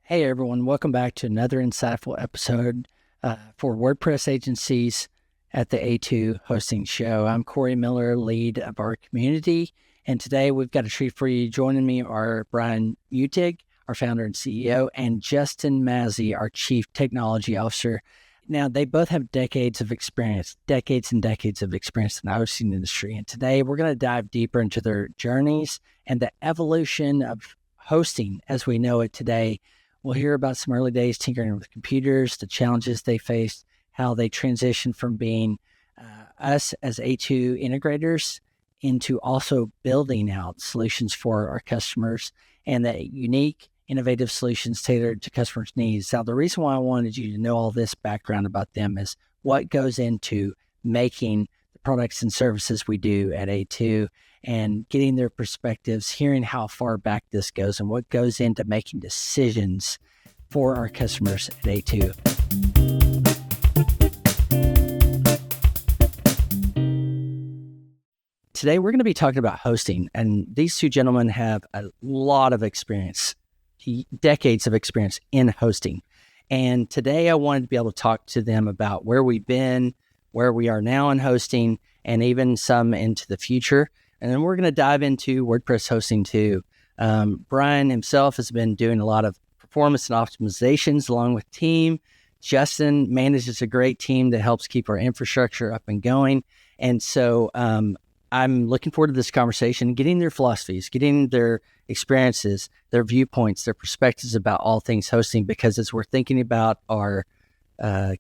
Hey everyone, welcome back to another insightful episode for WordPress agencies at the A2 Hosting Show. I'm Corey Miller, lead of our community, and today we've got a treat for you. Joining me are Bryan Muthig, our founder and CEO, and Justin Mazzi, our Chief Technology Officer. Now, they both have decades and decades of experience in the hosting industry, and today we're going to dive deeper into their journeys and the evolution of hosting as we know it today. We'll hear about some early days tinkering with computers, the challenges they faced, how they transitioned from being us as A2 integrators into also building out solutions for our customers and the unique, innovative solutions tailored to customers' needs. Now, the reason why I wanted you to know all this background about them is what goes into making the products and services we do at A2 and getting their perspectives, hearing how far back this goes and what goes into making decisions for our customers at A2. Today, we're going to be talking about hosting, and these two gentlemen have a lot of experience, decades of experience in hosting. And today I wanted to be able to talk to them about where we've been, where we are now in hosting, and even some into the future. And then we're going to dive into WordPress hosting too. Bryan himself has been doing a lot of performance and optimizations along with team. Justin manages a great team that helps keep our infrastructure up and going. And so I'm looking forward to this conversation, getting their philosophies, getting their experiences, their viewpoints, their perspectives about all things hosting, because as we're thinking about our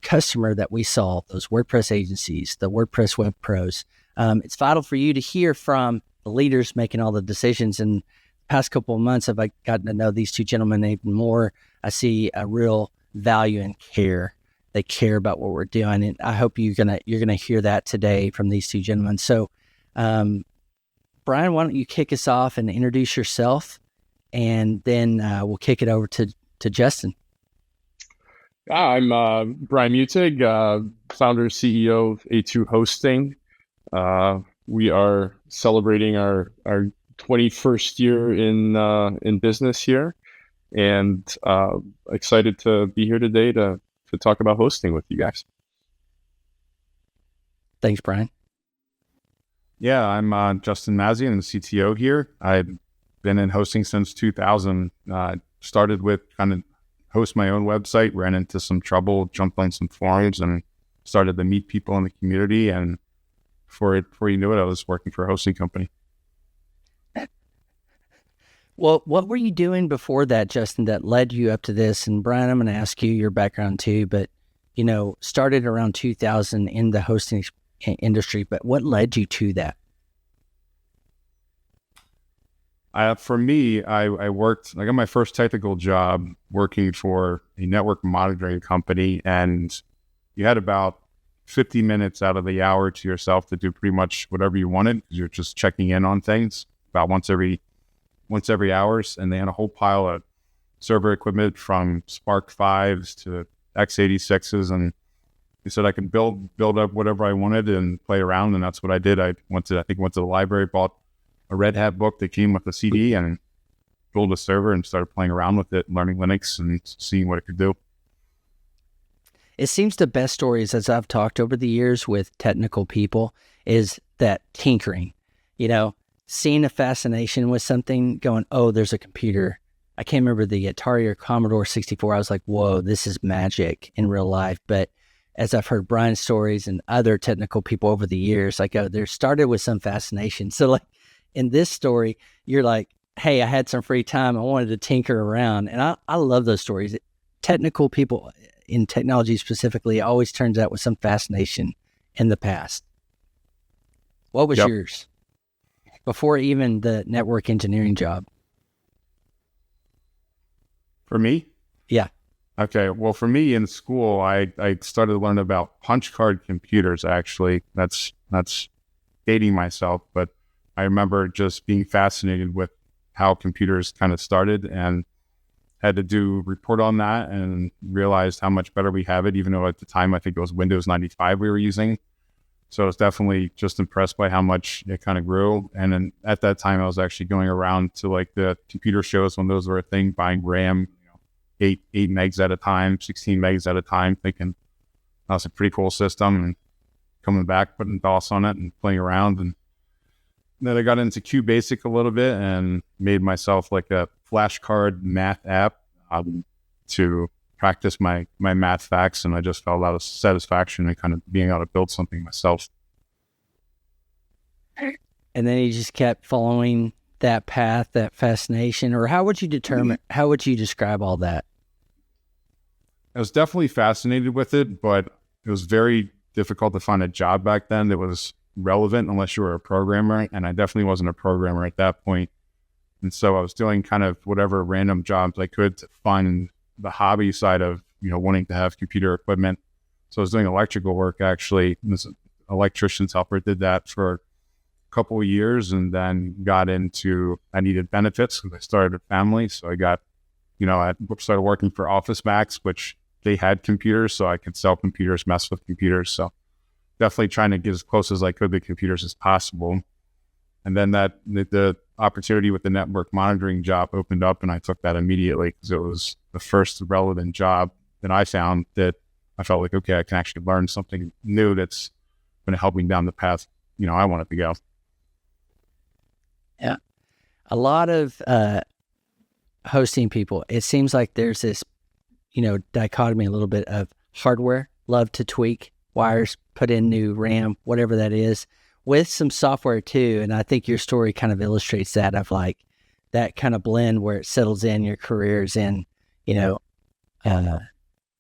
customer that we solve, those WordPress agencies, the WordPress web pros, it's vital for you to hear from the leaders making all the decisions. And the past couple of months, I've gotten to know these two gentlemen even more. I see a real value and care. They care about what we're doing, and I hope you're gonna hear that today from these two gentlemen. So, Bryan, why don't you kick us off and introduce yourself, and then we'll kick it over to Justin. I'm Bryan Muthig, founder, CEO of A2 Hosting. We are celebrating our 21st year in business here, and excited to be here today to talk about hosting with you guys. Thanks, Bryan. Yeah, I'm Justin Mazzi. I'm the CTO here. I've been in hosting since 2000. Started with kind of host my own website, ran into some trouble, jumped on some forums, and started to meet people in the community. And before you knew it, I was working for a hosting company. Well, what were you doing before that, Justin, that led you up to this? And Bryan, I'm going to ask you your background too, but started around 2000 in the hosting industry, but what led you to that? For me, I got my first technical job working for a network monitoring company, and you had about 50 minutes out of the hour to yourself to do pretty much whatever you wanted. You're just checking in on things about once every hours, and they had a whole pile of server equipment from Spark 5s to x86s, and they said I could build up whatever I wanted and play around, and that's what I did. I went to the library, bought a Red Hat book that came with a CD, and built a server and started playing around with it, learning Linux and seeing what it could do. It seems the best stories, as I've talked over the years with technical people, is that tinkering, seeing a fascination with something, going, oh, there's a computer. I can't remember the Atari or Commodore 64. I was like, whoa, this is magic in real life. But as I've heard Bryan's stories and other technical people over the years, I go, there started with some fascination. So like in this story, you're like, hey, I had some free time. I wanted to tinker around. And I love those stories. Technical people in technology specifically always turns out with some fascination in the past. What was yours before even the network engineering job? For me? Yeah. Okay. Well, for me in school, I started to learn about punch card computers, actually. That's dating myself, but I remember just being fascinated with how computers kind of started, and had to report on that and realized how much better we have it, even though at the time I think it was Windows 95 we were using. So I was definitely just impressed by how much it kind of grew. And then at that time, I was actually going around to like the computer shows when those were a thing, buying RAM, eight megs at a time, 16 megs at a time, thinking that was a pretty cool system, and coming back, putting DOS on it and playing around. And then I got into QBasic a little bit and made myself like a flashcard math app to practice my math facts. And I just felt a lot of satisfaction in kind of being able to build something myself. And then you just kept following that path, that fascination, or how would you describe all that? I was definitely fascinated with it, but it was very difficult to find a job back then that was relevant unless you were a programmer. And I definitely wasn't a programmer at that point. And so I was doing kind of whatever random jobs I could to find the hobby side of, wanting to have computer equipment. So I was doing electrical work, actually. This electrician's helper did that for a couple of years, and then got into, I needed benefits because I started a family. So I got, I started working for Office Max, which they had computers, so I could sell computers, mess with computers. So definitely trying to get as close as I could to computers as possible. And then the opportunity with the network monitoring job opened up, and I took that immediately because it was the first relevant job that I found that I felt like, okay, I can actually learn something new that's going to help me down the path, I wanted to go. Yeah. A lot of hosting people, it seems like there's this, dichotomy a little bit of hardware, love to tweak wires, put in new RAM, whatever that is, with some software too. And I think your story kind of illustrates that, of like that kind of blend where it settles in your careers in,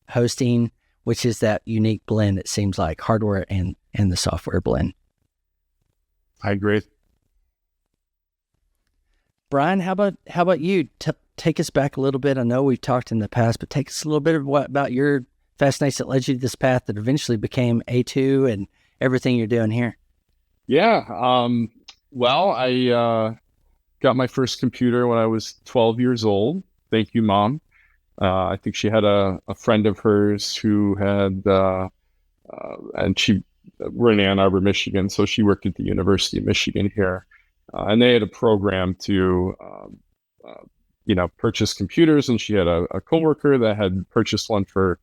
hosting, which is that unique blend. It seems like hardware and the software blend. I agree. Bryan, how about you? Take us back a little bit. I know we've talked in the past, but take us a little bit about your fascination that led you to this path that eventually became A2 and everything you're doing here. Yeah. Well, I got my first computer when I was 12 years old. Thank you, Mom. I think she had a friend of hers who had, and we're in Ann Arbor, Michigan, so she worked at the University of Michigan here. And they had a program to, purchase computers, and she had a coworker that had purchased one for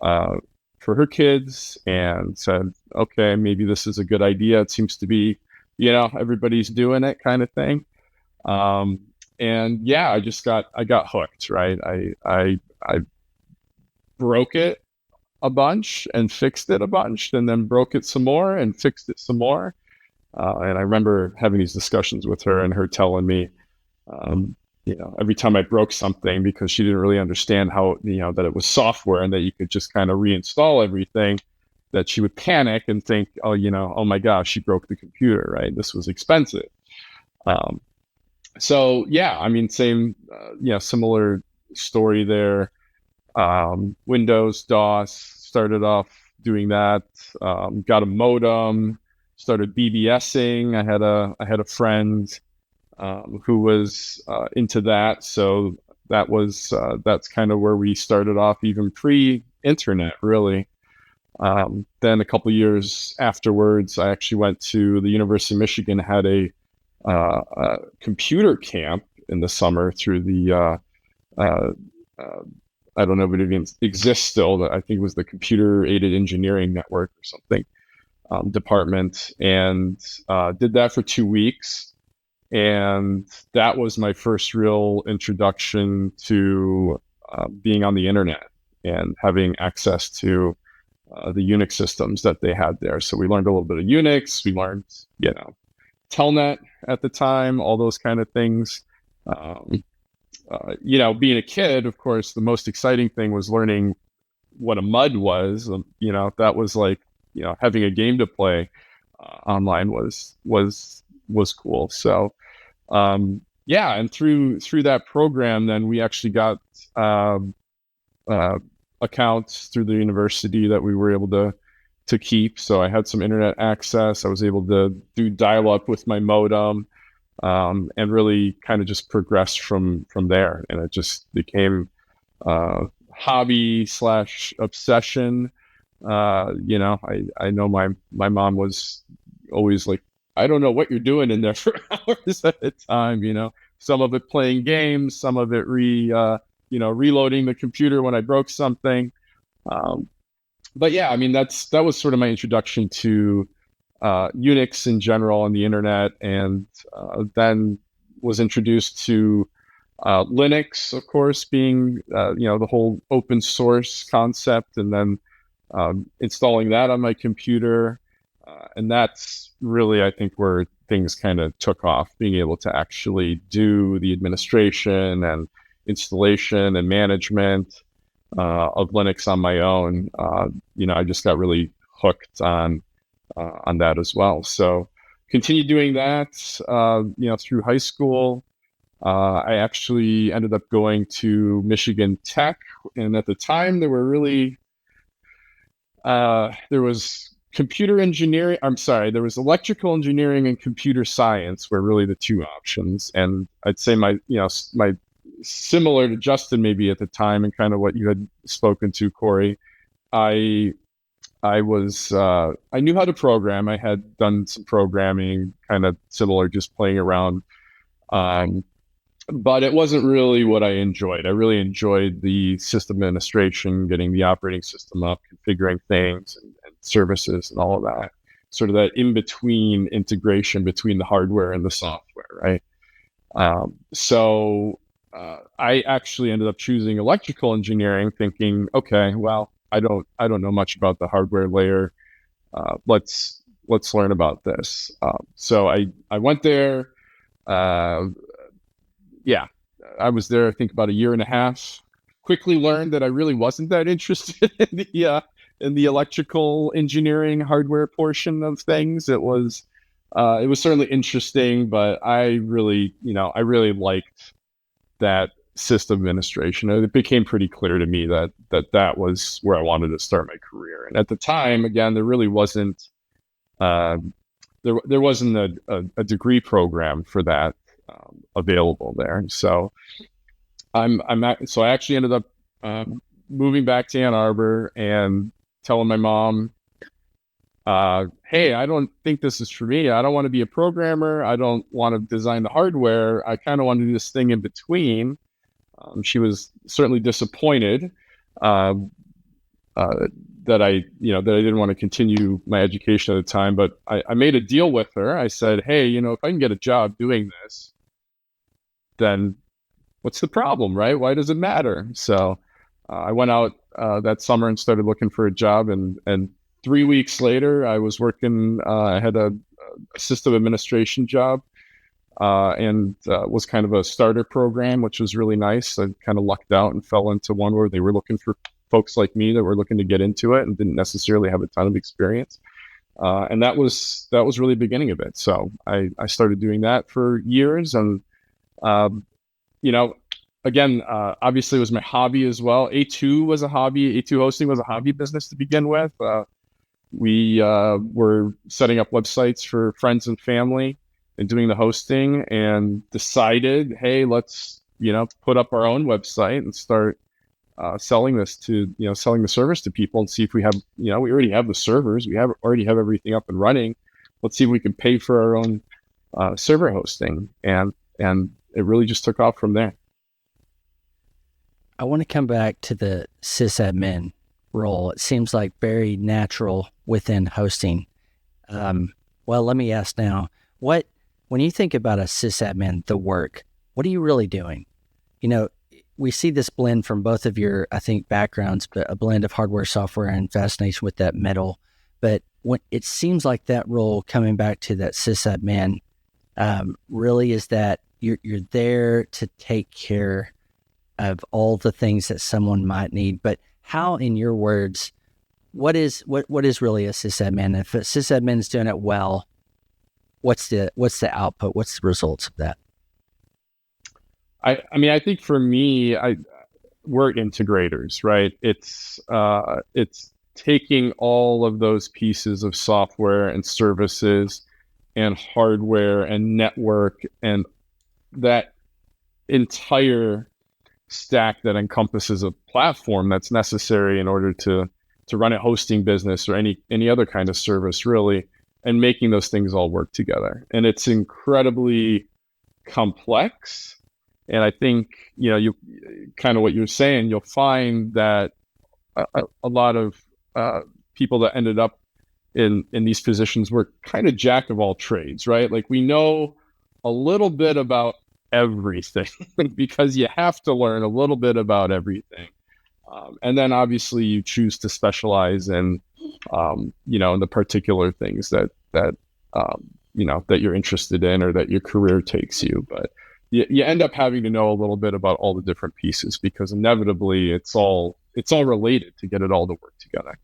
her kids, and said, okay, maybe this is a good idea. It seems to be, everybody's doing it, kind of thing. And yeah, I got hooked, right? I broke it a bunch and fixed it a bunch, and then broke it some more and fixed it some more. And I remember having these discussions with her, and her telling me, every time I broke something, because she didn't really understand how, that it was software and that you could just kind of reinstall everything, that she would panic and think, oh my gosh, she broke the computer, right? This was expensive. So yeah, I mean, same, similar story there. Windows, DOS, started off doing that, got a modem, started BBSing. I had a friend who was into that, so that's kind of where we started off, even pre-internet, really. Then a couple years afterwards, I actually went to the University of Michigan, had a computer camp in the summer through the I don't know if it even exists still. I think it was the Computer Aided Engineering Network or something department, and did that for 2 weeks. And that was my first real introduction to being on the internet and having access to the Unix systems that they had there. So we learned a little bit of Unix. We learned, Telnet at the time, all those kind of things. Being a kid, of course, the most exciting thing was learning what a MUD was. That was like, having a game to play online was cool. So, and through that program, then we actually got accounts through the university that we were able to keep. So I had some internet access. I was able to do dial-up with my modem, and really kind of just progressed from there. And it just became hobby / obsession. I know my mom was always like, I don't know what you're doing in there for hours at a time, some of it playing games, some of it reloading the computer when I broke something. But yeah, I mean, that was sort of my introduction to Unix in general on the internet, and then was introduced to Linux, of course, being the whole open source concept, and then installing that on my computer, and that's really, I think, where things kind of took off. Being able to actually do the administration and installation and management of Linux on my own. I just got really hooked on that as well. So continued doing that, through high school. I actually ended up going to Michigan Tech, and at the time there was computer engineering. There was electrical engineering and computer science were really the two options. And I'd say my similar to Justin maybe at the time, and kind of what you had spoken to, Corey, I knew how to program. I had done some programming, kind of similar, just playing around. But it wasn't really what I enjoyed. I really enjoyed the system administration, getting the operating system up, configuring things and services and all of that. Sort of that in-between integration between the hardware and the software, right? So I actually ended up choosing electrical engineering, thinking, okay, well, I don't know much about the hardware layer. Let's learn about this. So I went there. I was there, I think, about a year and a half. Quickly learned that I really wasn't that interested in the electrical engineering hardware portion of things. It was certainly interesting, but I really liked that system administration. It became pretty clear to me that was where I wanted to start my career. And at the time, again, there really wasn't there wasn't a degree program for that available there. So I actually ended up moving back to Ann Arbor and telling my mom, hey, I don't think this is for me. I don't want to be a programmer. I don't want to design the hardware. I kind of want to do this thing in between. She was certainly disappointed that I didn't want to continue my education at the time, but I made a deal with her. I said, hey, if I can get a job doing this, then what's the problem, right? Why does it matter? So I went out that summer and started looking for a job, and 3 weeks later, I was working. I had a system administration job, and was kind of a starter program, which was really nice. I kind of lucked out and fell into one where they were looking for folks like me that were looking to get into it and didn't necessarily have a ton of experience. And that was really the beginning of it. So I started doing that for years, and again, obviously it was my hobby as well. A2 was a hobby. A2 hosting was a hobby business to begin with. We were setting up websites for friends and family and doing the hosting, and decided, hey, let's put up our own website and start selling the service to people, and see if we have, we already have the servers, we already have everything up and running. Let's see if we can pay for our own server hosting, and it really just took off from there. I want to come back to the sysadmin role. It seems like very natural within hosting. Well, let me ask now, when you think about a sysadmin, the work, what are you really doing? We see this blend from both of your, I think, backgrounds, but a blend of hardware, software, and fascination with that middle. But when it seems like that role, coming back to that sysadmin, really is that you're there to take care of all the things that someone might need. But how, in your words, what is really a sysadmin? If a sysadmin is doing it well, what's the output? What's the results of that? I think for me, we're integrators, right? It's taking all of those pieces of software and services and hardware and network and that entire stack that encompasses a platform that's necessary in order to run a hosting business or any other kind of service, really, and making those things all work together. And it's incredibly complex, And I think, you kind of what you're saying, you'll find that a lot of people that ended up in these positions were kind of jack of all trades, right? Like we know a little bit about everything because you have to learn a little bit about everything. And then obviously you choose to specialize in, in the particular things that you're interested in or that your career takes you. But you end up having to know a little bit about all the different pieces because inevitably it's all related to get it all to work together.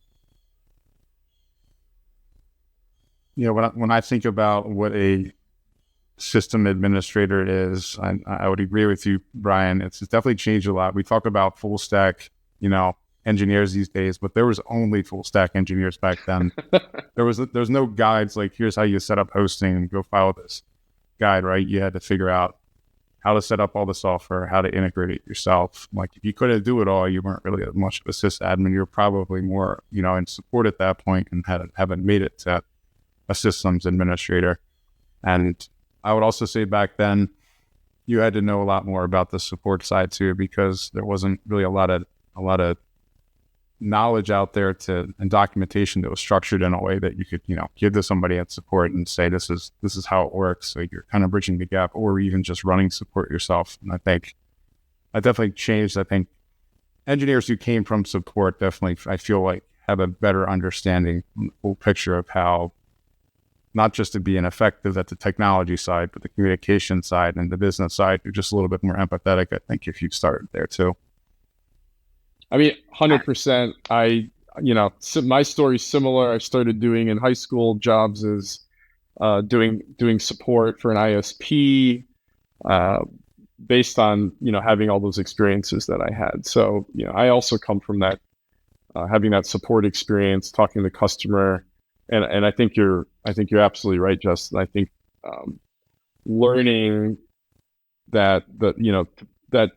When I think about what a system administrator is, I would agree with you, Bryan. It's definitely changed a lot. We talk about full stack, engineers these days, but there was only full stack engineers back then. There's no guides like here's how you set up hosting and go follow this guide, right? You had to figure out how to set up all the software, how to integrate it yourself. Like if you couldn't do it all, you weren't really as much of a sysadmin. You're probably more, in support at that point and haven't made it to a systems administrator. And I would also say back then, you had to know a lot more about the support side too, because there wasn't really a lot of knowledge out there and documentation that was structured in a way that you could, give to somebody at support and say, this is how it works. So you're kind of bridging the gap, or even just running support yourself. And I think that definitely changed. I think engineers who came from support definitely, I feel like, have a better understanding, full picture of how not just to be an effective at the technology side, but the communication side and the business side. You're just a little bit more empathetic, I think, if you started there too. I mean, 100%. My story's similar. I started doing in high school jobs as doing support for an ISP based on, having all those experiences that I had. So, I also come from that, having that support experience, talking to the customer. And I think you're absolutely right, Justin. I think learning that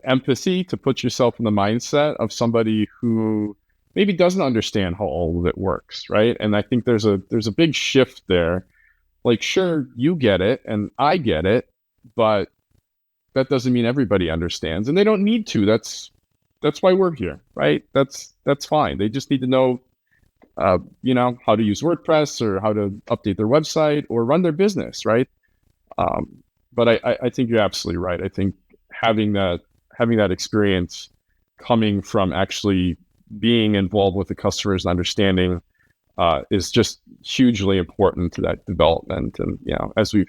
empathy, to put yourself in the mindset of somebody who maybe doesn't understand how all of it works, right? And I think there's a big shift there. Like, sure, you get it and I get it, but that doesn't mean everybody understands, and they don't need to. That's why we're here, right? That's fine. They just need to know how to use WordPress or how to update their website or run their business, right? But I think you're absolutely right. I think having that experience coming from actually being involved with the customers and understanding is just hugely important to that development. And as we've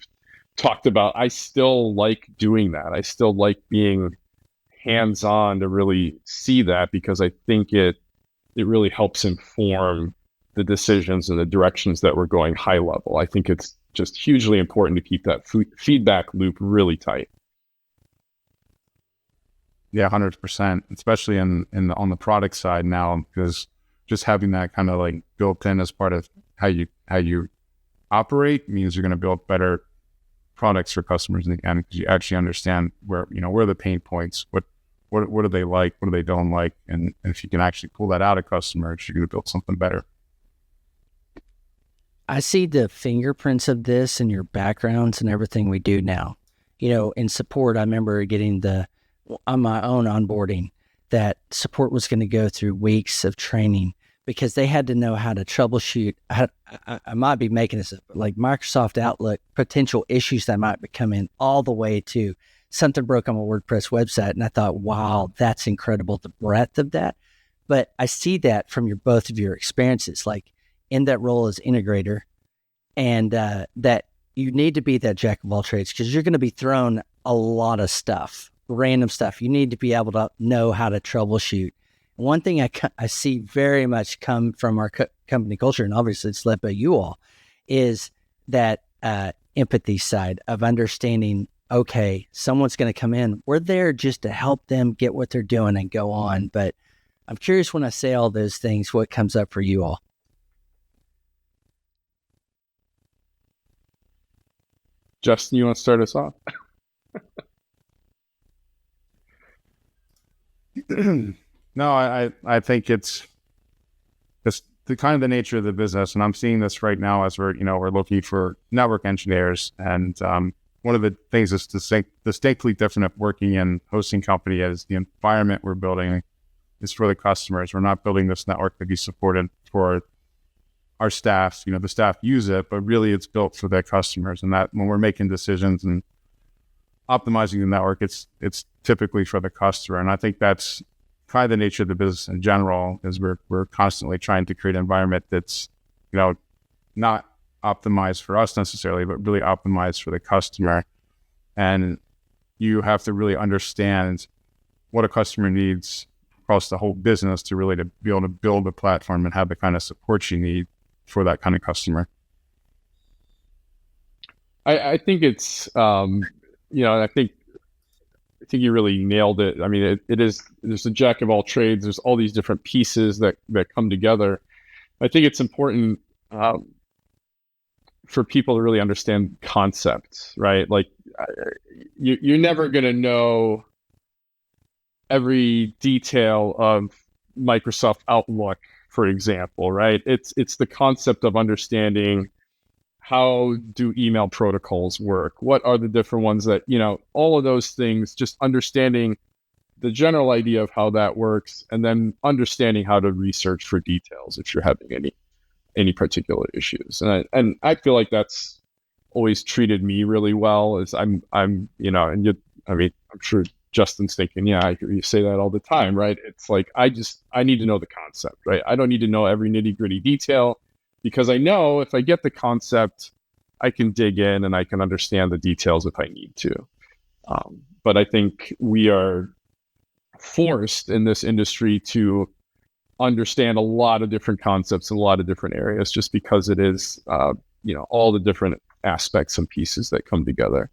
talked about, I still like doing that. I still like being hands-on to really see that, because I think it really helps inform the decisions and the directions that we're going high level. I think it's just hugely important to keep that feedback loop really tight. Yeah, 100%, especially on the product side now, because just having that kind of like built in as part of how you operate means you're going to build better products for customers in the end, because you actually understand where are the pain points, what do they like, what do they don't like, and if you can actually pull that out of customers, you're going to build something better. I see the fingerprints of this in your backgrounds and everything we do now. In support, I remember getting on my own onboarding, that support was going to go through weeks of training because they had to know how to troubleshoot. I might be making this up, but like Microsoft Outlook, potential issues that might come in, all the way to something broke on my WordPress website. And I thought, wow, that's incredible, the breadth of that. But I see that from both of your experiences, like in that role as integrator, and that you need to be that jack of all trades, because you're going to be thrown a lot of stuff, random stuff. You need to be able to know how to troubleshoot. One thing I see very much come from our company culture, and obviously it's led by you all, is that empathy side of understanding, okay, someone's going to come in. We're there just to help them get what they're doing and go on. But I'm curious, when I say all those things, what comes up for you all? Justin, you want to start us off? No, I think it's the kind of the nature of the business, and I'm seeing this right now as we're looking for network engineers, and one of the things that's distinctly different of working in hosting company is the environment we're building is for the customers. We're not building this network to be supported for our staff. The staff use it, but really it's built for their customers. And that when we're making decisions and optimizing the network, it's typically for the customer. And I think that's kind of the nature of the business in general, is we're constantly trying to create an environment that's, not optimized for us necessarily, but really optimized for the customer. And you have to really understand what a customer needs across the whole business to be able to build a platform and have the kind of support you need for that kind of customer. I think it's, I think you really nailed it. I mean, there's a jack of all trades. There's all these different pieces that come together. I think it's important for people to really understand concepts, right? Like you're never going to know every detail of Microsoft Outlook, for example, right? It's the concept of understanding how do email protocols work? What are the different ones that, all of those things, just understanding the general idea of how that works, and then understanding how to research for details if you're having any particular issues. And I feel like that's always treated me really well. As I'm I'm sure Justin's thinking, yeah, I hear you say that all the time, right? It's like, I need to know the concept, right? I don't need to know every nitty gritty detail, because I know if I get the concept, I can dig in and I can understand the details if I need to. But I think we are forced in this industry to understand a lot of different concepts in a lot of different areas, just because it is, all the different aspects and pieces that come together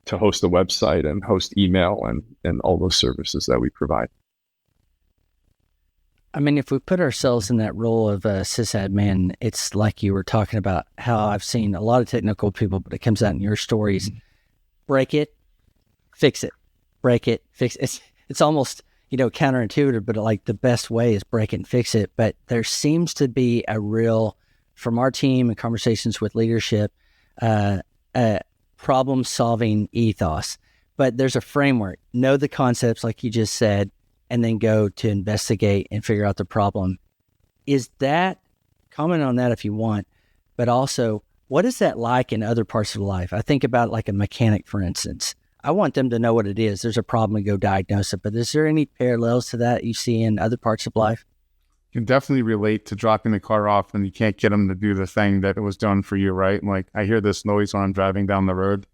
to host a website and host email and all those services that we provide. I mean, if we put ourselves in that role of a sysadmin, it's like you were talking about how I've seen a lot of technical people, but it comes out in your stories, break it, fix it, break it, fix it. It's almost, counterintuitive, but like the best way is break it and fix it. But there seems to be a real, from our team and conversations with leadership, problem-solving ethos. But there's a framework. Know the concepts, like you just said, and then go to investigate and figure out the problem. Is that, comment on that if you want, but also, what is that like in other parts of life? I think about like a mechanic, for instance. I want them to know what it is. There's a problem and go diagnose it. But is there any parallels to that you see in other parts of life? You can definitely relate to dropping the car off and you can't get them to do the thing that it was done for you, right? Like, I hear this noise when I'm driving down the road.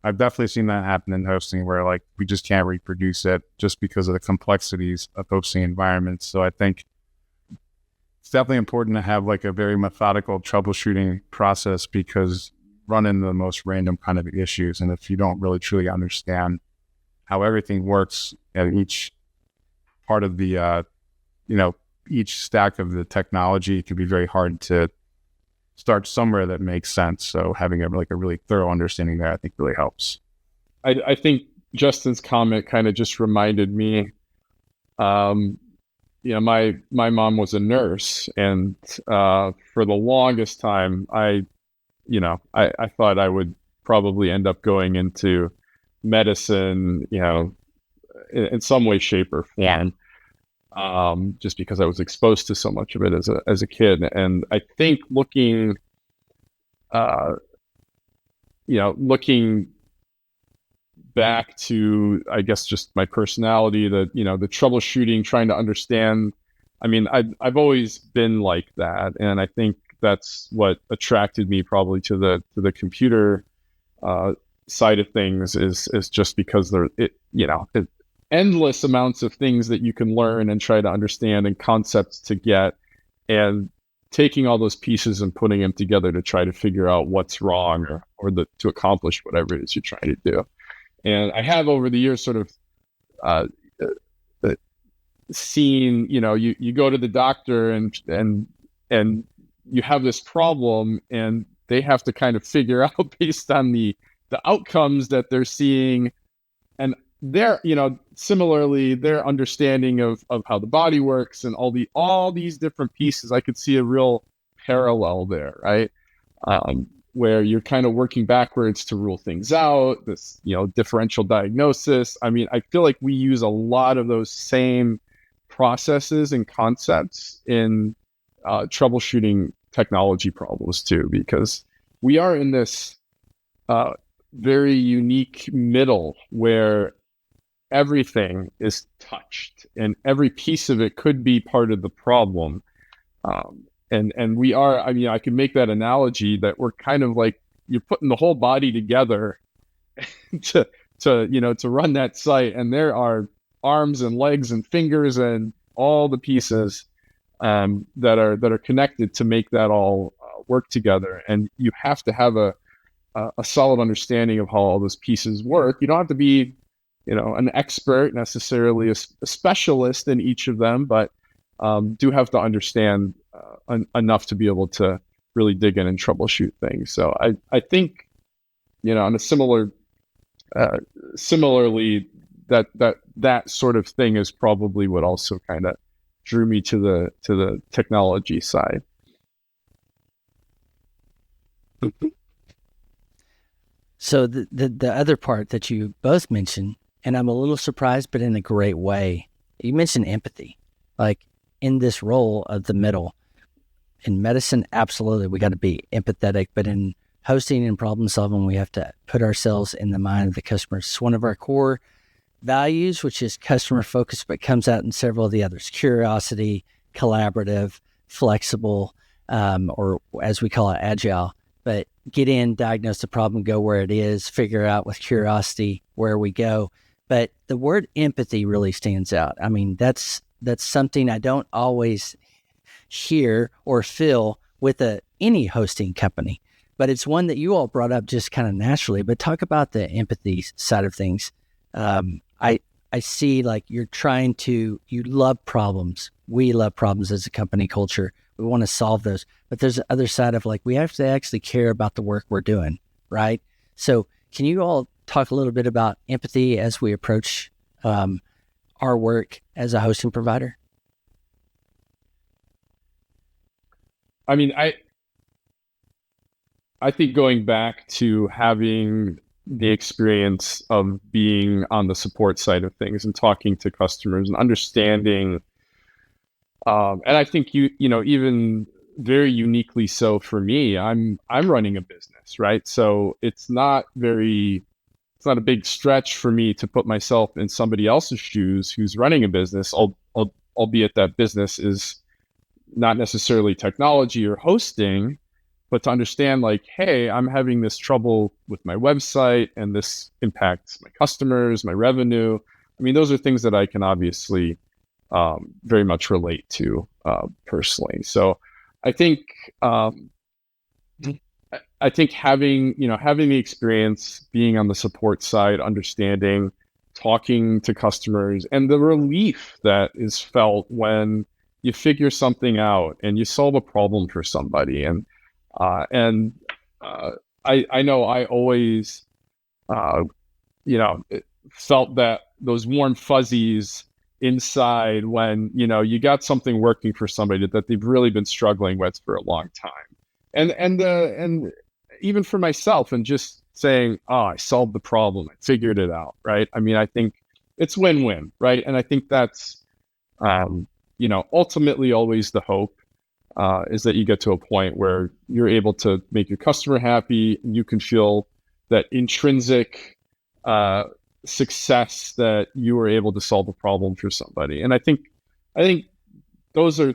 I've definitely seen that happen in hosting, where like we just can't reproduce it just because of the complexities of hosting environments. So I think it's definitely important to have like a very methodical troubleshooting process, because run into the most random kind of issues. And if you don't really truly understand how everything works at each part of the, each stack of the technology, it can be very hard to start somewhere that makes sense. So having a really thorough understanding there, I think really helps. I think Justin's comment kind of just reminded me, my mom was a nurse, and for the longest time, I thought I would probably end up going into medicine, in some way, shape, or form, just because I was exposed to so much of it as a kid. And I think looking back to, I guess, just my personality, the troubleshooting, trying to understand. I mean, I've always been like that, and I think that's what attracted me probably to the computer side of things is just because endless amounts of things that you can learn and try to understand, and concepts to get, and taking all those pieces and putting them together to try to figure out what's wrong or to accomplish whatever it is you're trying to do. And I have over the years sort of seen, you go to the doctor and you have this problem, and they have to kind of figure out based on the outcomes that they're seeing, and their, similarly, their understanding of how the body works and all these different pieces. I could see a real parallel there, right? where you're kind of working backwards to rule things out, this, differential diagnosis. I mean, I feel like we use a lot of those same processes and concepts in troubleshooting technology problems too, because we are in this very unique middle where everything is touched and every piece of it could be part of the problem. And we are, I can make that analogy that we're kind of like, you're putting the whole body together to run that site. And there are arms and legs and fingers and all the pieces that are connected to make that all work together. And you have to have a solid understanding of how all those pieces work. You don't have to be, an expert necessarily, a specialist in each of them, but do have to understand enough to be able to really dig in and troubleshoot things. So I think, on a similarly, that sort of thing is probably what also kind of drew me to the technology side. So the other part that you both mentioned, and I'm a little surprised, but in a great way, you mentioned empathy. Like in this role of the middle, in medicine, absolutely, we got to be empathetic, but in hosting and problem solving, we have to put ourselves in the mind of the customer. It's one of our core values, which is customer focused, but comes out in several of the others: curiosity, collaborative, flexible, or as we call it, agile. But get in, diagnose the problem, go where it is, figure out with curiosity where we go. But the word empathy really stands out. I mean, that's something I don't always hear or feel with any hosting company, but it's one that you all brought up just kind of naturally. But talk about the empathy side of things. I see like you love problems. We love problems as a company culture. We want to solve those, but there's the other side of like, we have to actually care about the work we're doing. Right. So can you all talk a little bit about empathy as we approach our work as a hosting provider? I mean, I think going back to having the experience of being on the support side of things and talking to customers and understanding, and I think even very uniquely so for me, I'm running a business, right? So it's not a big stretch for me to put myself in somebody else's shoes who's running a business, albeit that business is not necessarily technology or hosting, but to understand like, hey, I'm having this trouble with my website and this impacts my customers, my revenue. I mean, those are things that I can obviously very much relate to personally. So I think having the experience being on the support side, understanding, talking to customers, and the relief that is felt when you figure something out and you solve a problem for somebody. And I know I always, felt that those warm fuzzies inside when, you got something working for somebody that they've really been struggling with for a long time. And even for myself, and just saying, oh, I solved the problem, I figured it out. Right. I mean, I think it's win-win. Right. And I think that's, ultimately always the hope is that you get to a point where you're able to make your customer happy and you can feel that intrinsic success that you were able to solve a problem for somebody. And I think those are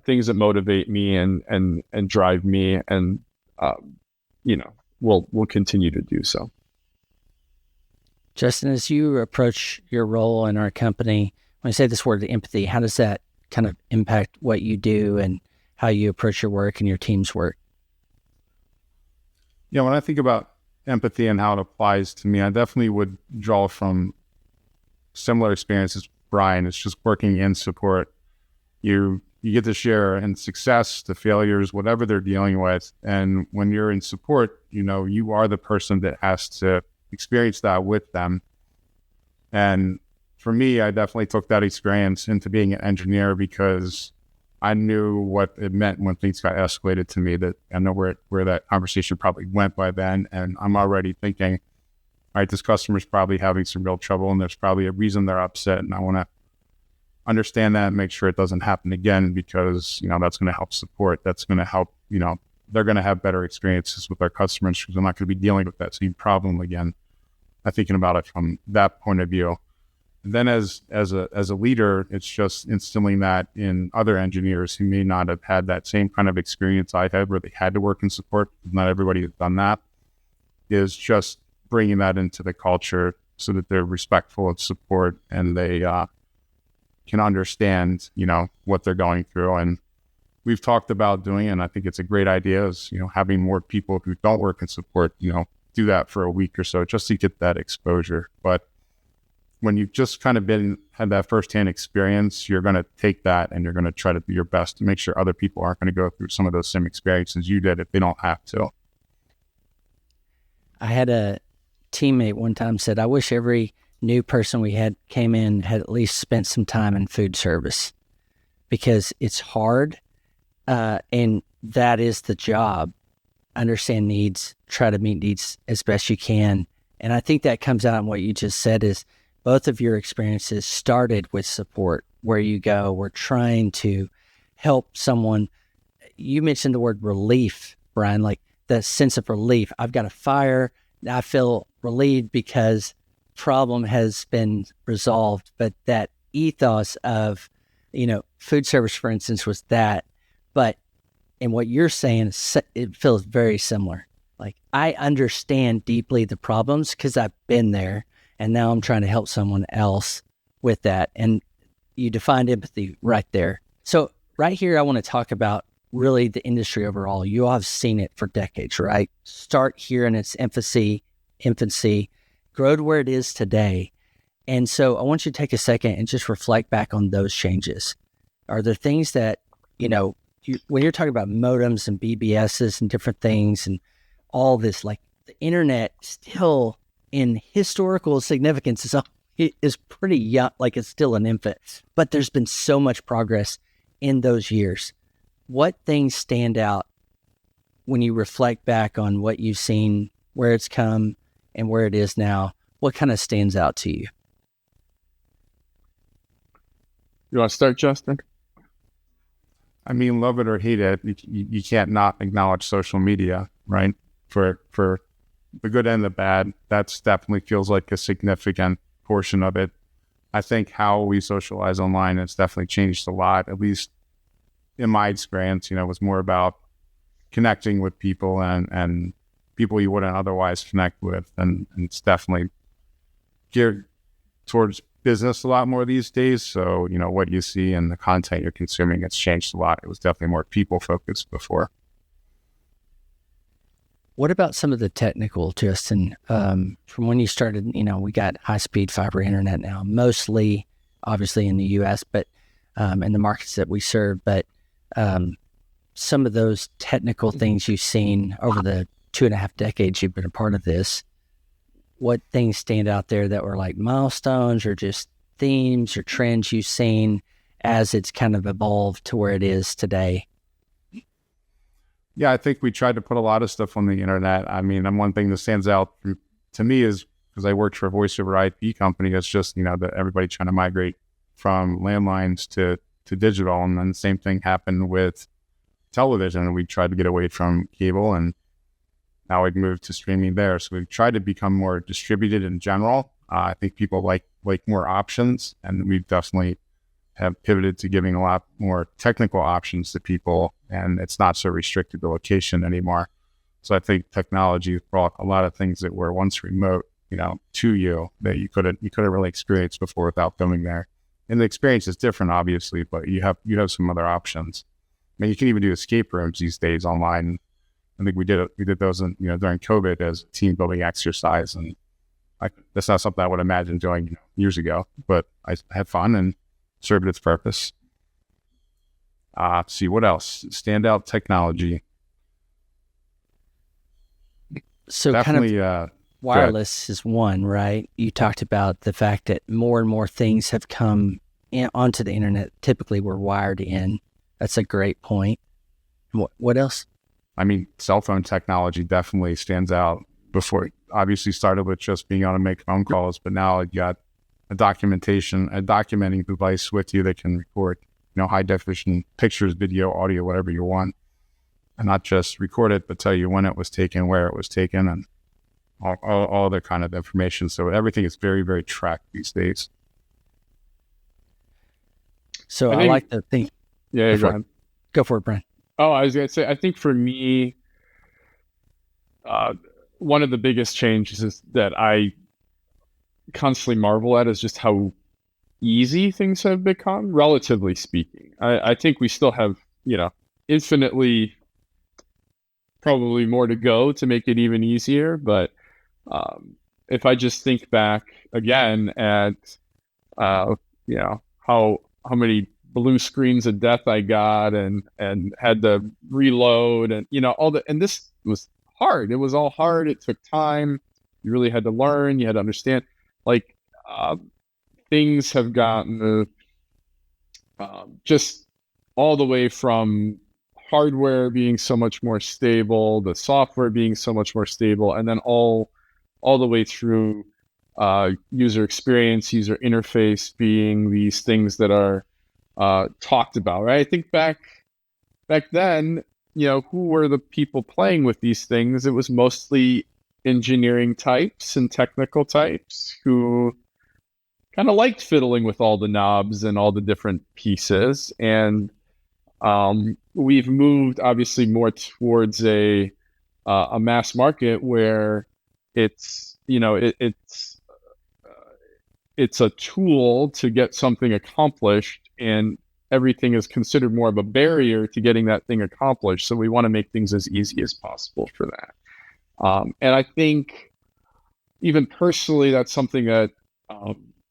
things that motivate me and drive me, and we'll continue to do so. Justin, as you approach your role in our company, when I say this word empathy, how does that kind of impact what you do and how you approach your work and your team's work? Yeah, when I think about empathy and how it applies to me, I definitely would draw from similar experiences. Bryan, it's just working in support. You get to share in success, the failures, whatever they're dealing with. And when you're in support, you are the person that has to experience that with them. And for me, I definitely took that experience into being an engineer because I knew what it meant when things got escalated to me, that I know where that conversation probably went by then. And I'm already thinking, all right, this customer's probably having some real trouble and there's probably a reason they're upset. And I want to understand that and make sure it doesn't happen again, because, that's going to help support. That's going to help, they're going to have better experiences with their customers because they're not going to be dealing with that same problem again. I'm thinking about it from that point of view. And then as a leader, it's just instilling that in other engineers who may not have had that same kind of experience I had, where they had to work in support. Not everybody has done that. Is just bringing that into the culture so that they're respectful of support and they can understand, what they're going through. And we've talked about doing, and I think it's a great idea, is, having more people who don't work in support, do that for a week or so just to get that exposure. But when you've just kind of had that firsthand experience, you're going to take that and you're going to try to do your best to make sure other people aren't going to go through some of those same experiences you did if they don't have to. I had a teammate one time said, I wish every new person we had came in had at least spent some time in food service, because it's hard. And that is the job. Understand needs, try to meet needs as best you can. And I think that comes out in what you just said, is both of your experiences started with support, where you go, we're trying to help someone. You mentioned the word relief, Bryan, like the sense of relief. I've got a fire. I feel relieved because problem has been resolved. But that ethos of, food service, for instance, was that. But in what you're saying, it feels very similar. Like, I understand deeply the problems because I've been there, and now I'm trying to help someone else with that. And you defined empathy right there. So right here, I want to talk about really the industry overall. You all have seen it for decades, right? Start here in its infancy, grow to where it is today. And so I want you to take a second and just reflect back on those changes. Are there things that, when you're talking about modems and BBSs and different things and all this, like the internet still in historical significance is pretty young, like it's still an infant, but there's been so much progress in those years. What things stand out when you reflect back on what you've seen, where it's come and where it is now? What kind of stands out to you? You want to start, Justin? I mean, love it or hate it, you can't not acknowledge social media, right? For the good and the bad, that's definitely feels like a significant portion of it. I think how we socialize online has definitely changed a lot, at least in my experience. It was more about connecting with people and people you wouldn't otherwise connect with. And it's definitely geared towards business a lot more these days. So, what you see and the content you're consuming, it's changed a lot. It was definitely more people focused before. What about some of the technical, Justin? From when you started, we got high-speed fiber internet now, mostly obviously in the U.S., but in the markets that we serve. But some of those technical things you've seen over the 2.5 decades you've been a part of this, what things stand out there that were like milestones or just themes or trends you've seen as it's kind of evolved to where it is today? Yeah, I think we tried to put a lot of stuff on the internet. I mean, and one thing that stands out to me is, because I worked for a voice over IP company, it's just, that everybody trying to migrate from landlines to digital. And then the same thing happened with television. We tried to get away from cable, and now we've moved to streaming there. So we've tried to become more distributed in general. I think people like more options, and we've definitely have pivoted to giving a lot more technical options to people, and it's not so restricted to location anymore. So I think technology brought a lot of things that were once remote, to you that you couldn't really experience before without going there. And the experience is different, obviously, but you have some other options. I mean, you can even do escape rooms these days online. I think we did those during COVID as a team building exercise, and that's not something I would imagine doing years ago, but I had fun and served its purpose. See what else? Standout technology. So definitely, kind of wireless is one, right? You talked about the fact that more and more things have come onto the internet. Typically, we're wired in. That's a great point. What else? I mean, cell phone technology definitely stands out. Before, obviously started with just being able to make phone calls, but now you got a documenting device with you that can record, high definition pictures, video, audio, whatever you want, and not just record it, but tell you when it was taken, where it was taken, and all other kind of information. So everything is very, very tracked these days. So I like the thing. Yeah, go for it, Bryan. Oh, I was going to say, I think for me, one of the biggest changes is that I constantly marvel at is just how easy things have become, relatively speaking. I think we still have, infinitely probably more to go to make it even easier. But if I just think back again at, how many blue screens of death I got and had to reload and, and this was hard. It was all hard. It took time. You really had to learn. You had to understand. Like, things have gotten just all the way from hardware being so much more stable, the software being so much more stable, and then all the way through user experience, user interface being these things that are talked about, right? I think back then, who were the people playing with these things? It was mostly engineering types and technical types who kind of liked fiddling with all the knobs and all the different pieces. And we've moved obviously more towards a mass market where it's it's a tool to get something accomplished, and everything is considered more of a barrier to getting that thing accomplished. So we want to make things as easy as possible for that. And I think even personally, that's something that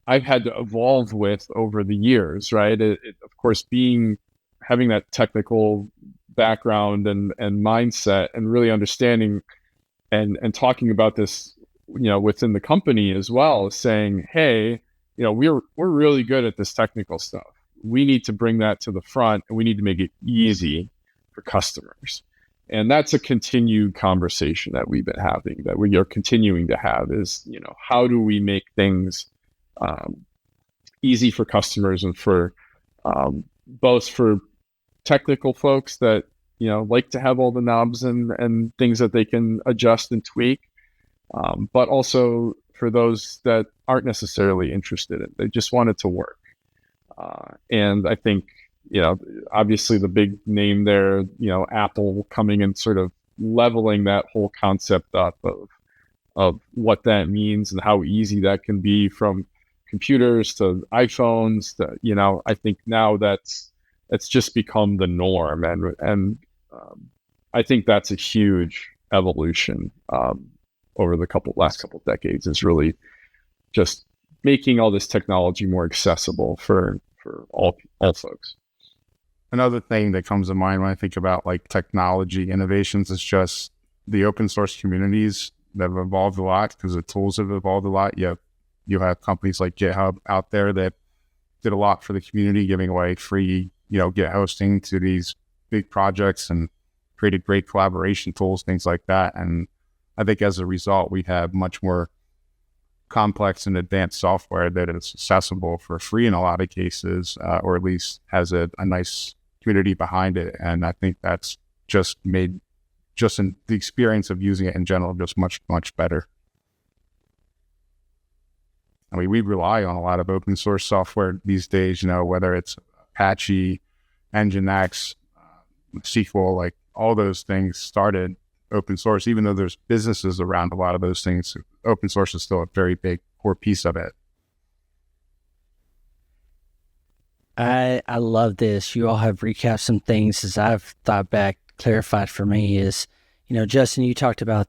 I've had to evolve with over the years, right? Of course, having that technical background and mindset and really understanding and talking about this, within the company as well, saying, hey, we're really good at this technical stuff. We need to bring that to the front, and we need to make it easy for customers. And that's a continued conversation that we've been having, that we are continuing to have, is, how do we make things easy for customers and for both for technical folks that, like to have all the knobs and things that they can adjust and tweak, but also for those that aren't necessarily interested in it. They just want it to work. And I think, obviously the big name there, Apple coming and sort of leveling that whole concept up of what that means and how easy that can be, from computers to iPhones to, I think now that's just become the norm. And I think that's a huge evolution over the last couple decades, is really just making all this technology more accessible for all folks. Another thing that comes to mind when I think about like technology innovations is just the open source communities that have evolved a lot, because the tools have evolved a lot. You have companies like GitHub out there that did a lot for the community, giving away free, Git hosting to these big projects and created great collaboration tools, things like that. And I think as a result, we have much more complex and advanced software that is accessible for free in a lot of cases, or at least has a nice community behind it. And I think that's just made the experience of using it in general just much, much better. I mean, we rely on a lot of open source software these days, whether it's Apache, Nginx, SQL, like all those things started open source. Even though there's businesses around a lot of those things, open source is still a very big core piece of it. I love this. You all have recapped some things as I've thought back, clarified for me is, Justin, you talked about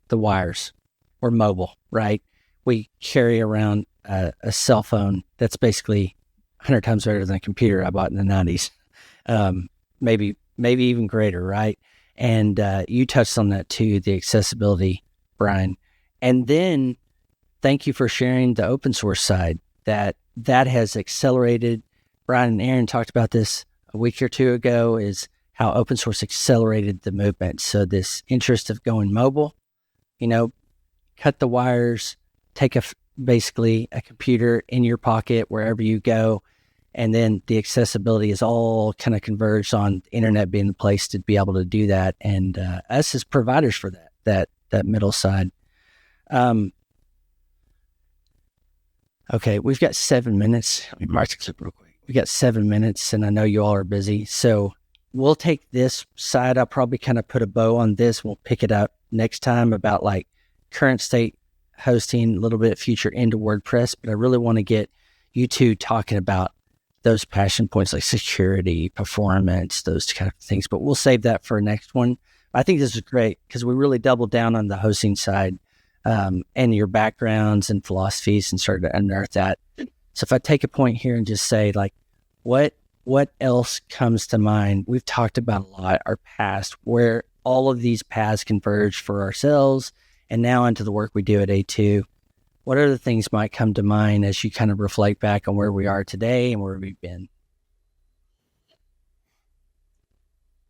the wires or mobile, right? We carry around a cell phone that's basically 100 times better than a computer I bought in the 90s. Maybe even greater, right? And you touched on that too, the accessibility, Bryan. And then thank you for sharing the open source side, that has accelerated. Bryan and Aaron talked about this a week or two ago is how open source accelerated the movement. So this interest of going mobile, cut the wires, take basically a computer in your pocket wherever you go. And then the accessibility is all kind of converged on the internet being the place to be able to do that. And us as providers for that middle side. Okay, we've got 7 minutes. Let me mark the clip real quick. We got 7 minutes, and I know you all are busy. So we'll take this side. I'll probably kind of put a bow on this. We'll pick it up next time about like current state hosting, a little bit future into WordPress. But I really want to get you two talking about those passion points like security, performance, those kind of things. But we'll save that for next one. I think this is great because we really doubled down on the hosting side and your backgrounds and philosophies and started to unearth that. So if I take a point here and just say like, what else comes to mind? We've talked about a lot, our past, where all of these paths converge for ourselves and now into the work we do at A2. What other things might come to mind as you kind of reflect back on where we are today and where we've been?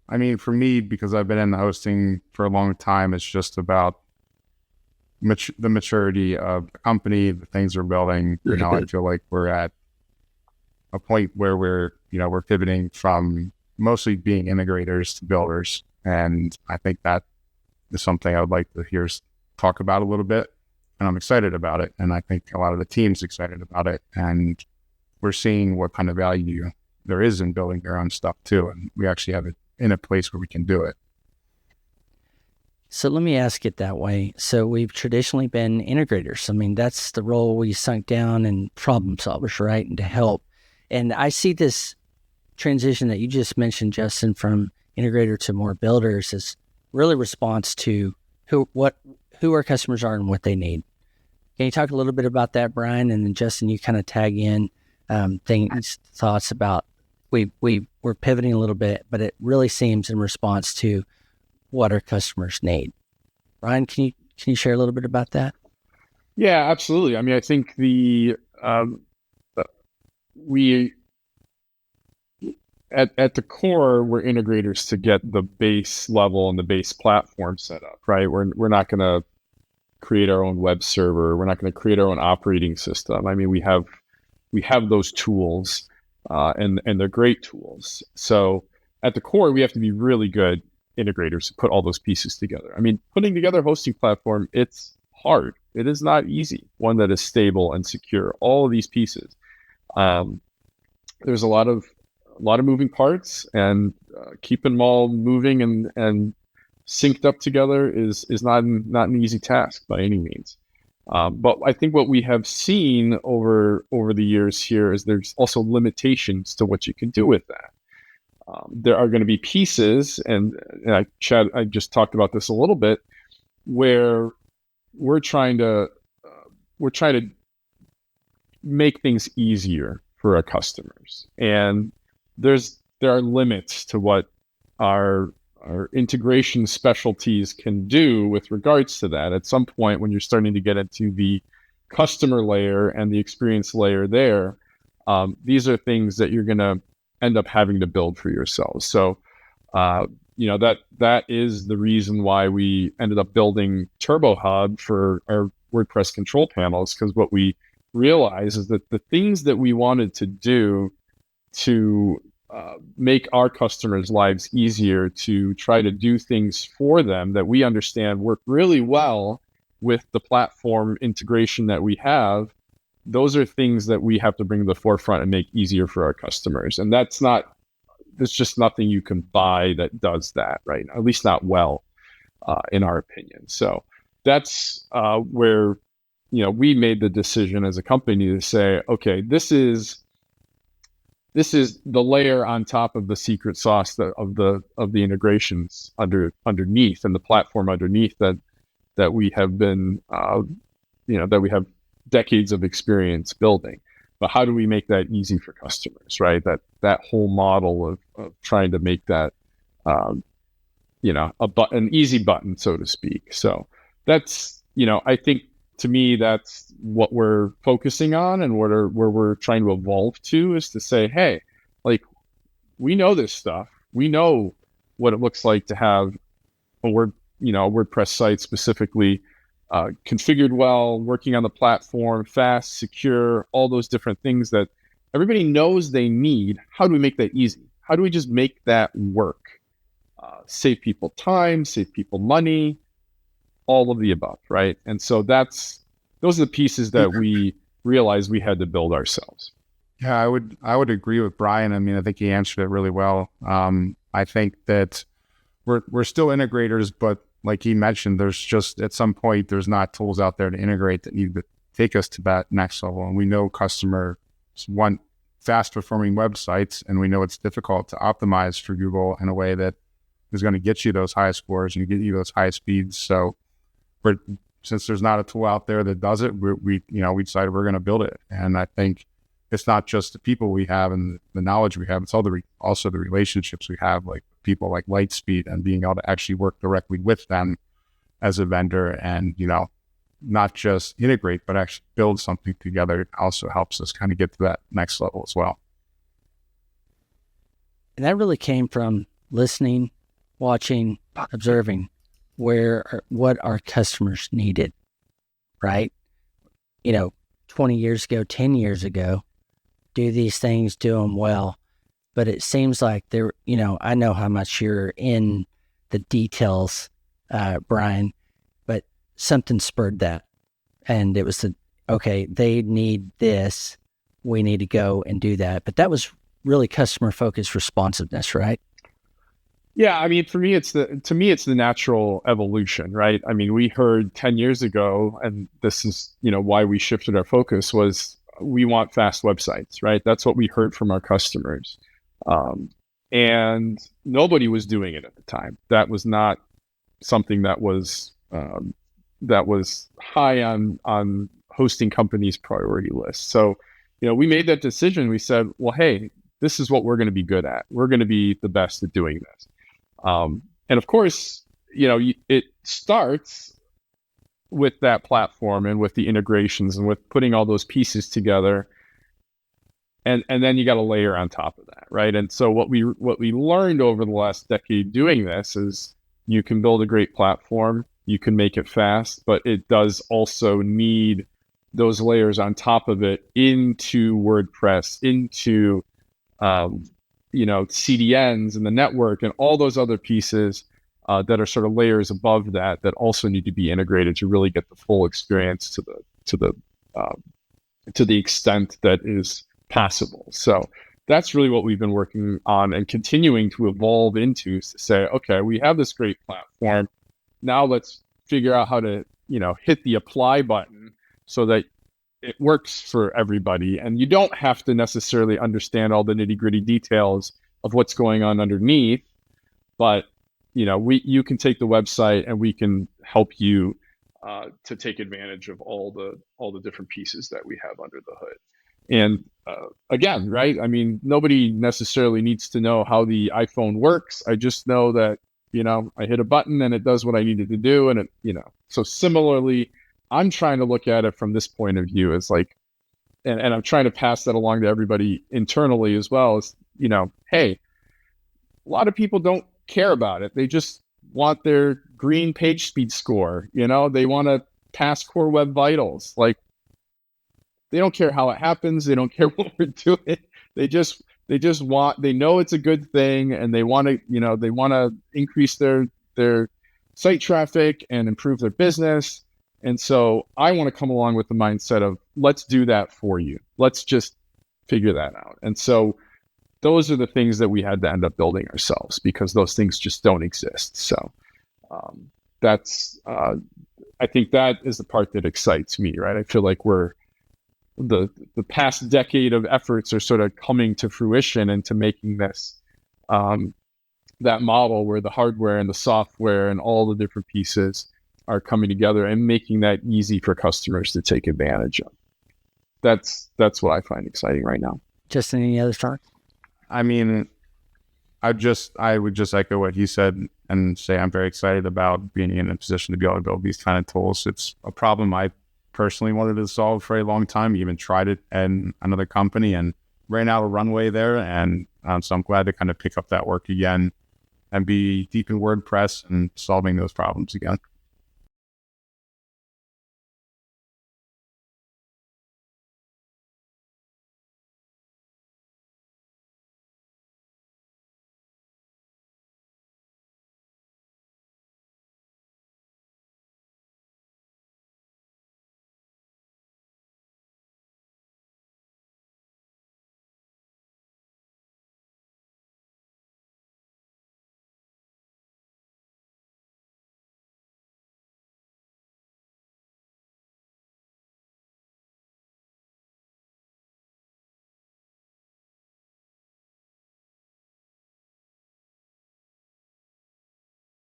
I mean, for me, because I've been in the hosting for a long time, it's just about the maturity of the company, the things we're building. I feel like we're at a point where we're pivoting from mostly being integrators to builders. And I think that is something I would like to hear talk about a little bit. And I'm excited about it. And I think a lot of the team's excited about it. And we're seeing what kind of value there is in building their own stuff too. And we actually have it in a place where we can do it. So let me ask it that way. So we've traditionally been integrators. I mean, that's the role we sunk down and problem solvers, right? And to help. And I see this transition that you just mentioned, Justin, from integrator to more builders as really response to who our customers are and what they need. Can you talk a little bit about that, Bryan? And then Justin, you kind of tag in thoughts about we're pivoting a little bit, but it really seems in response to what our customers need. Bryan, can you share a little bit about that? Yeah, absolutely. I mean, I think we at the core, we're integrators to get the base level and the base platform set up, right? We're not going to create our own web server. We're not going to create our own operating system. I mean, we have those tools, and they're great tools. So at the core, we have to be really good integrators to put all those pieces together. I mean, putting together a hosting platform, it's hard. It is not easy. One that is stable and secure. All of these pieces. There's a lot of moving parts, and keeping them all moving and synced up together is not an easy task by any means. But I think what we have seen over the years here is there's also limitations to what you can do with that. There are going to be pieces, and I just talked about this a little bit, where we're trying to make things easier for our customers, and there are limits to what our integration specialties can do with regards to that. At some point, when you're starting to get into the customer layer and the experience layer there, these are things that you're going to end up having to build for yourselves. So, that is the reason why we ended up building TurboHub for our WordPress control panels, because what we realized is that the things that we wanted to do to make our customers' lives easier, to try to do things for them that we understand work really well with the platform integration that we have, those are things that we have to bring to the forefront and make easier for our customers. And there's just nothing you can buy that does that, right? At least not well, in our opinion. So that's where, we made the decision as a company to say, okay, this is the layer on top of the secret sauce of the integrations underneath, and the platform underneath that we have been, that we have decades of experience building. But how do we make that easy for customers, right? That whole model of trying to make that, an easy button, so to speak. So that's, I think, to me, that's what we're focusing on, and where we're trying to evolve to, is to say, hey, like, we know this stuff. We know what it looks like to have a WordPress site specifically configured well, working on the platform, fast, secure, all those different things that everybody knows they need. How do we make that easy? How do we just make that work? Save people time, save people money, all of the above, right? And so those are the pieces that we realized we had to build ourselves. Yeah, I would agree with Bryan. I mean, I think he answered it really well. I think that we're still integrators, but like he mentioned, there's just at some point there's not tools out there to integrate that need to take us to that next level. And we know customers want fast performing websites, and we know it's difficult to optimize for Google in a way that is going to get you those high scores and get you those high speeds. So since there's not a tool out there that does it, we decided we're going to build it. And I think it's not just the people we have and the knowledge we have, it's also the relationships we have, like people like Lightspeed, and being able to actually work directly with them as a vendor and, not just integrate, but actually build something together also helps us kind of get to that next level as well. And that really came from listening, watching, observing what our customers needed, right? 20 years ago, 10 years ago, do these things, do them well. But it seems like I know how much you're in the details, Bryan, but something spurred that. And it was they need this, we need to go and do that. But that was really customer focused responsiveness, right? Yeah, I mean, to me, it's the natural evolution, right? I mean, we heard 10 years ago, and this is, why we shifted our focus was we want fast websites, right? That's what we heard from our customers. And nobody was doing it at the time. That was not something that was high on hosting companies' priority list. So, we made that decision. We said, well, hey, this is what we're going to be good at. We're going to be the best at doing this. And of course, it starts with that platform and with the integrations and with putting all those pieces together. And then you got a layer on top of that, right? And so what we learned over the last decade doing this is you can build a great platform, you can make it fast, but it does also need those layers on top of it into WordPress, into CDNs and the network and all those other pieces that are sort of layers above that also need to be integrated to really get the full experience to the extent that is possible. So that's really what we've been working on and continuing to evolve into, is to say, okay, we have this great platform. Now let's figure out how to, hit the apply button so that it works for everybody. And you don't have to necessarily understand all the nitty-gritty details of what's going on underneath, but you can take the website and we can help you to take advantage of all the different pieces that we have under the hood. And again, right? I mean, nobody necessarily needs to know how the iPhone works. I just know that, I hit a button and it does what I needed to do. And so similarly, I'm trying to look at it from this point of view as like, and I'm trying to pass that along to everybody internally as well as, hey, a lot of people don't care about it. They just want their green page speed score. They want to pass core web vitals. Like, they don't care how it happens. They don't care what we're doing. They know it's a good thing, and they want to increase their site traffic and improve their business. And so I want to come along with the mindset of, let's do that for you. Let's just figure that out. And so those are the things that we had to end up building ourselves, because those things just don't exist. So I think that is the part that excites me, right? I feel like the past decade of efforts are sort of coming to fruition into making this that model where the hardware and the software and all the different pieces are coming together and making that easy for customers to take advantage of. That's what I find exciting right now. Justin, any other thoughts? I mean, I would just echo what he said and say I'm very excited about being in a position to be able to build these kind of tools. It's a problem I personally wanted to solve for a long time. Even tried it in another company, and ran out of runway there. And so I'm glad to kind of pick up that work again and be deep in WordPress and solving those problems again.